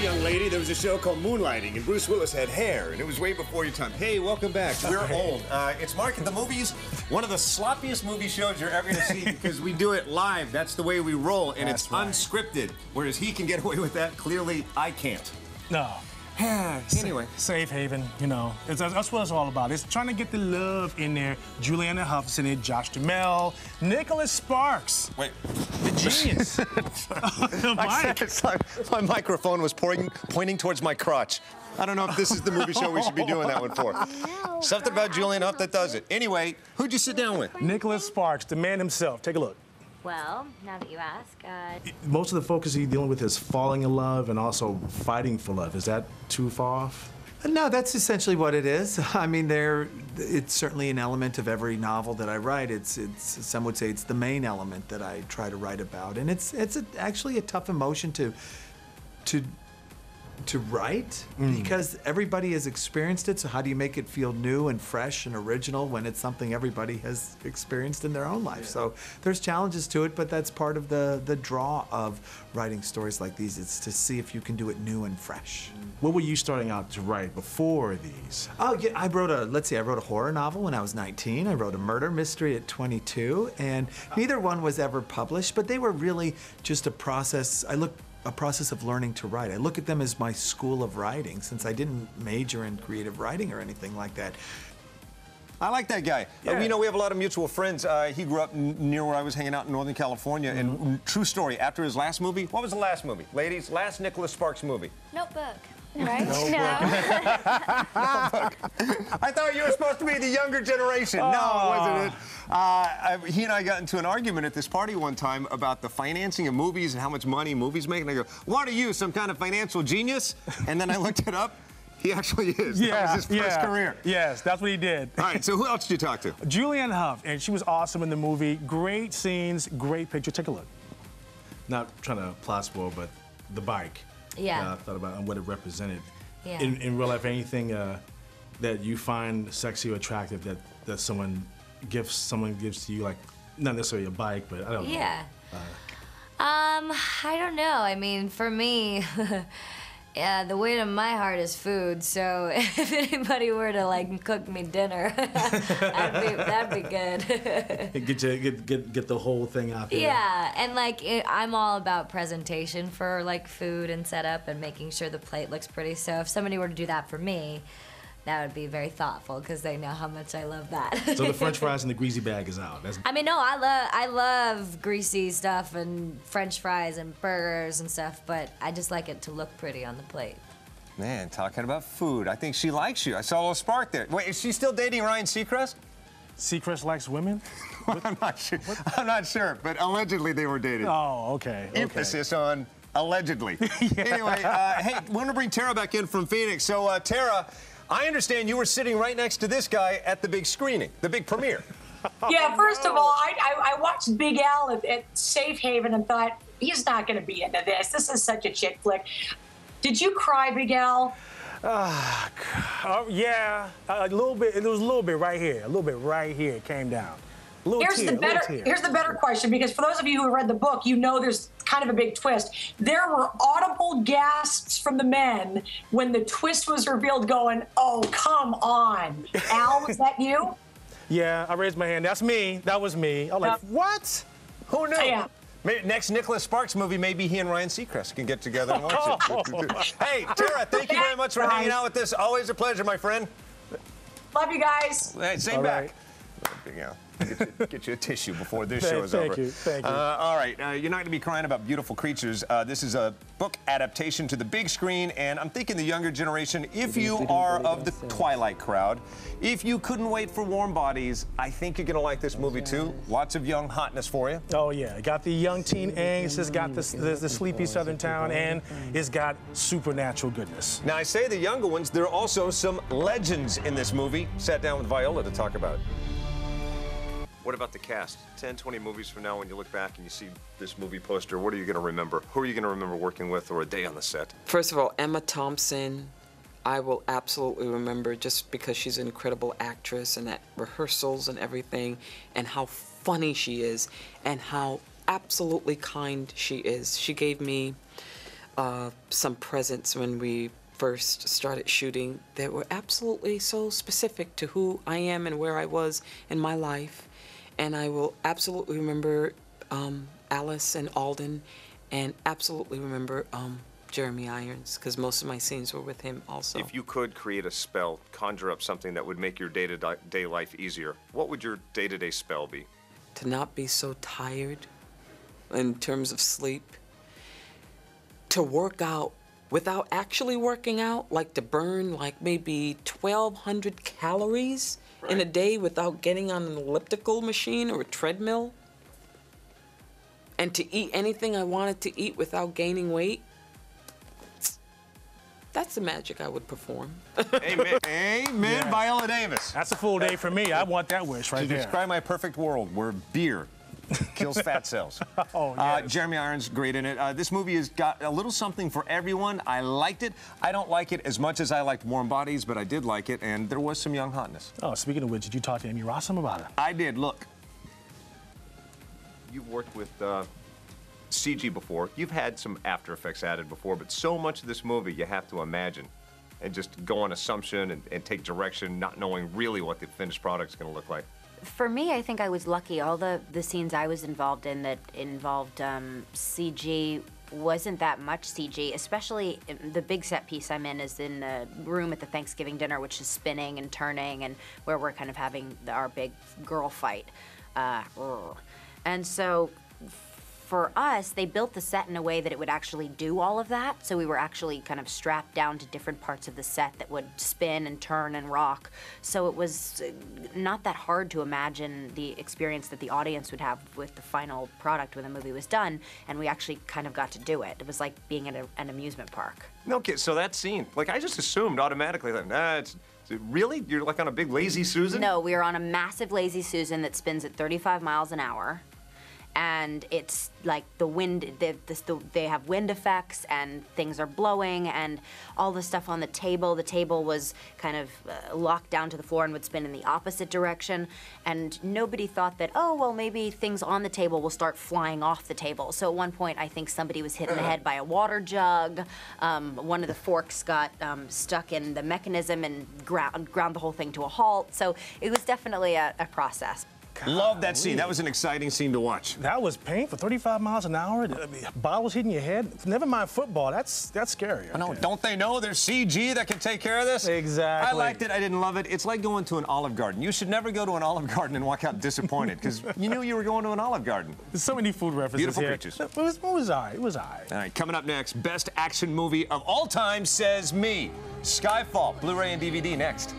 young lady, there was a show called Moonlighting, and Bruce Willis had hair, and it was way before your time. Hey, welcome back. We're old. It's Mark at the Movies, one of the sloppiest movie shows you're ever going to see because we do it live. That's the way we roll, and it's unscripted. Whereas he can get away with that, clearly I can't. No. Anyway. Safe haven, you know. That's what it's all about. It's trying to get the love in there. Julianne Hough in it, Josh Duhamel, Nicholas Sparks. Wait. The genius. My microphone was pointing towards my crotch. I don't know if this is the movie show we should be doing that one for. Something about Julianne Hough that does it. Anyway, who'd you sit down with? Nicholas Sparks, the man himself. Take a look. Well, now that you ask, most of the focus he's dealing with is falling in love and also fighting for love. Is that too far off? No, that's essentially what it is. I mean, it's certainly an element of every novel that I write. Some would say it's the main element that I try to write about, and it's actually a tough emotion to write because everybody has experienced it. So how do you make it feel new and fresh and original when it's something everybody has experienced in their own life? Yeah. So there's challenges to it, but that's part of the draw of writing stories like these. It's to see if you can do it new and fresh. What were you starting out to write before these? Oh, yeah, I wrote a horror novel when I was 19. I wrote a murder mystery at 22, and neither one was ever published, but they were really just a process. A process of learning to write. I look at them as my school of writing, since I didn't major in creative writing or anything like that. I like that guy. Yeah. We know we have a lot of mutual friends. He grew up near where I was hanging out in Northern California. And true story, after his last movie, what was the last movie? Ladies, last Nicholas Sparks movie. Notebook. Right? Notebook. I thought you were supposed to be the younger generation. No, wasn't it? He and I got into an argument at this party one time about the financing of movies and how much money movies make. And I go, what are you, some kind of financial genius? And then I looked it up. He actually is. Yeah, that was his first career. Yes, that's what he did. All right, so who else did you talk to? Julianne Hough, and she was awesome in the movie. Great scenes, great picture. Take a look. Not trying to plot spoil, but the bike. Yeah. I thought about what it represented. Yeah. In real life, anything that you find sexy or attractive that someone gives to you, like not necessarily a bike, but I don't know. Yeah. I don't know. I mean, for me, yeah, the weight of my heart is food. So if anybody were to like cook me dinner, that'd be good. get the whole thing out there. Yeah, and like I'm all about presentation for like food and setup and making sure the plate looks pretty. So if somebody were to do that for me, that would be very thoughtful because they know how much I love that. So the French fries and the greasy bag is out. I mean, no, I love greasy stuff and French fries and burgers and stuff, but I just like it to look pretty on the plate. Man, talking about food, I think she likes you. I saw a little spark there. Wait, is she still dating Ryan Seacrest? Seacrest likes women? I'm not sure. I'm not sure, but allegedly they were dating. Oh, okay. Emphasis on allegedly. Yeah. Anyway, hey, we're going to bring Tara back in from Phoenix. So, Tara, I understand you were sitting right next to this guy at the big screening, the big premiere. Yeah, first of all, I watched Big Al at Safe Haven and thought, he's not going to be into this. This is such a chick flick. Did you cry, Big Al? Yeah, a little bit. It was a little bit right here. A little bit right here. It came down. Here's the better question, because for those of you who have read the book, you know there's kind of a big twist. There were audible gasps from the men when the twist was revealed going, oh, come on. Al, was that you? Yeah, I raised my hand. That's me. That was me. I was like, what? Who knew? Yeah. Next Nicholas Sparks movie, maybe he and Ryan Seacrest can get together and watch it. Hey, Tara, thank you very much for hanging out with us. Always a pleasure, my friend. Love you guys. Hey, same back. Yeah. Get you a tissue before this show is over. Thank you. All right, you're not going to be crying about beautiful creatures. This is a book adaptation to the big screen, and I'm thinking the younger generation, if you are of the Twilight crowd, if you couldn't wait for Warm Bodies, I think you're going to like this movie too. Lots of young hotness for you. Oh yeah, got the young teen angst, it's got the sleepy southern town, and it's got supernatural goodness. Now I say the younger ones, there are also some legends in this movie. Sat down with Viola to talk about it. What about the cast? 10, 20 movies from now, when you look back and you see this movie poster, what are you going to remember? Who are you going to remember working with, or a day on the set? First of all, Emma Thompson, I will absolutely remember, just because she's an incredible actress, and at rehearsals and everything, and how funny she is, and how absolutely kind she is. She gave me some presents when we first started shooting that were absolutely so specific to who I am and where I was in my life. And I will absolutely remember Alice and Alden, and absolutely remember Jeremy Irons, because most of my scenes were with him also. If you could create a spell, conjure up something that would make your day-to-day life easier, what would your day-to-day spell be? To not be so tired in terms of sleep. To work out without actually working out, like to burn like maybe 1,200 calories in a day without getting on an elliptical machine or a treadmill. And to eat anything I wanted to eat without gaining weight. That's the magic I would perform. Amen. Amen, yeah. Viola Davis. That's a full day for me. I want that wish right there. To describe my perfect world where beer kills fat cells. Oh, yes. Jeremy Irons, great in it. This movie has got a little something for everyone. I liked it. I don't like it as much as I liked Warm Bodies, but I did like it, and there was some young hotness. Oh, speaking of which, did you talk to Amy Rossum about it? I did. Look, you've worked with CG before. You've had some After Effects added before, but so much of this movie you have to imagine and just go on assumption and take direction, not knowing really what the finished product is going to look like. For me, I think I was lucky. All the scenes I was involved in that involved CG wasn't that much CG, especially the big set piece I'm in is in the room at the Thanksgiving dinner, which is spinning and turning and where we're kind of having our big girl fight. And so for us, they built the set in a way that it would actually do all of that. So we were actually kind of strapped down to different parts of the set that would spin and turn and rock. So it was not that hard to imagine the experience that the audience would have with the final product when the movie was done. And we actually kind of got to do it. It was like being at an amusement park. Okay, so that scene, like I just assumed automatically, like, nah, really? You're like on a big Lazy Susan? No, we were on a massive Lazy Susan that spins at 35 miles an hour. And it's like the wind, they have wind effects and things are blowing and all the stuff on the table. The table was kind of locked down to the floor and would spin in the opposite direction. And nobody thought that, oh, well, maybe things on the table will start flying off the table. So at one point, I think somebody was hit in the head by a water jug. One of the forks got stuck in the mechanism and ground the whole thing to a halt. So it was definitely a process. Love that scene. That was an exciting scene to watch. That was painful. 35 miles an hour, bottles hitting your head. Never mind football. That's scary. Okay. No, don't they know there's CG that can take care of this? Exactly. I liked it. I didn't love it. It's like going to an Olive Garden. You should never go to an Olive Garden and walk out disappointed because you knew you were going to an Olive Garden. There's so many food references Beautiful here. creatures. It was all right. It was all right. All right, coming up next, best action movie of all time says me. Skyfall, Blu-ray and DVD next.